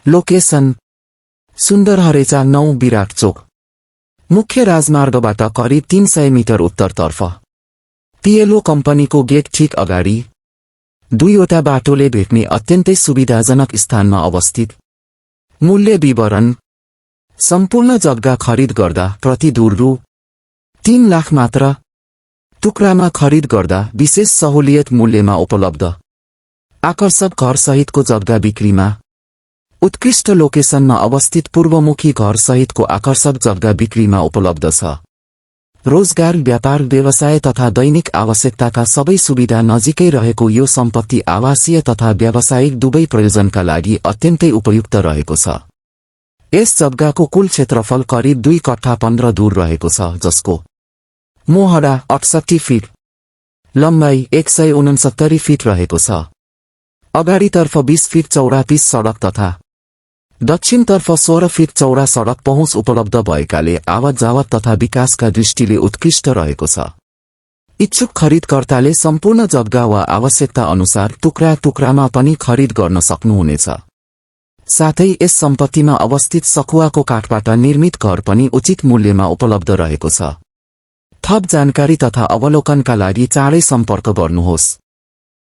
Location सुन्दर हरेचा 9 विराट चोक मुख्य राजमार्गबाट करिब 300 मिटर उत्तरतर्फ पिएलओ कम्पनीको गेट ठीक अगाडि दुईवटा बाटोले भेट्ने अत्यन्तै सुविधाजनक स्थानमा अवस्थित। मूल्य विवरण सम्पूर्ण जग्गा खरिद गर्दा प्रति दूर रु 3 लाख मात्र, टुक्रामा खरिद गर्दा विशेष सहुलियत मूल्यमा उपलब्ध। आकर्षक घर सहितको जग्गा बिक्रीमा उत्कृष्ट लोकेसनमा अवस्थित पूर्वमुखी घर सहितको आकर्षक जग्गा बिक्रीमा उपलब्ध छ। रोजगार, व्यापार, व्यवसाय तथा दैनिक आवश्यकताका सबै सुविधा नजिकै रहेको यो सम्पत्ति आवासीय तथा व्यावसायिक दुवै प्रयोजनका लागि अत्यन्तै उपयुक्त रहेको छ। यस जग्गाको कुल क्षेत्रफल करिब 2 कट्ठा 15 दूर रहेको छ, जसको मोहडा 68 फिट, लम्बाई 169 फिट रहेको छ। अगाडितर्फ 20 फिट चौडा 30 सडक तथा दक्षिणतर्फ 16 फिट चौडा सडक पहुँच उपलब्ध भएकाले आवत जावत तथा विकासका दृष्टिले उत्कृष्ट रहेको छ। इच्छुक खरिदकर्ताले सम्पूर्ण जग्गा वा आवश्यकता अनुसार टुक्रामा पनि खरिद गर्न सक्नुहुनेछ। साथै यस सम्पत्तिमा अवस्थित सखुवाको काठबाट निर्मित घर पनि उचित मूल्यमा उपलब्ध रहेको छ। थप जानकारी तथा अवलोकनका लागि चाँडै सम्पर्क गर्नुहोस्।